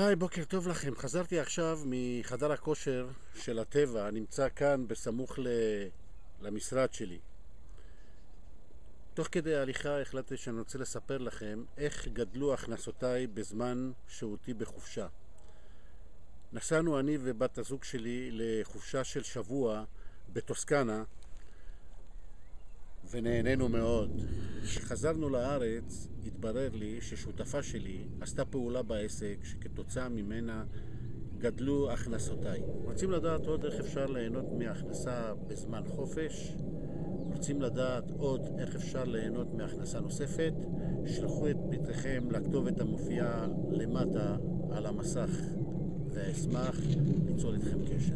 היי, בוקר טוב לכם. חזרתי עכשיו מחדר הכושר של הטבע, נמצא כאן בסמוך למשרד שלי. תוך כדי ההליכה החלטתי שאני רוצה לספר לכם איך גדלו הכנסותיי בזמן שהותי בחופשה. נסענו אני ובת הזוג שלי לחופשה של שבוע בטוסקנה ונהנינו מאוד. כשחזרנו לארץ התברר לי ששותפה שלי עשתה פעולה בעסק שכתוצאה ממנה גדלו הכנסותיי. רוצים לדעת עוד איך אפשר ליהנות מהכנסה בזמן חופש? רוצים לדעת עוד איך אפשר ליהנות מהכנסה נוספת? שלחו את פתחיכם לכתובת המופיעה למטה על המסך ואשמח ליצור איתכם קשר.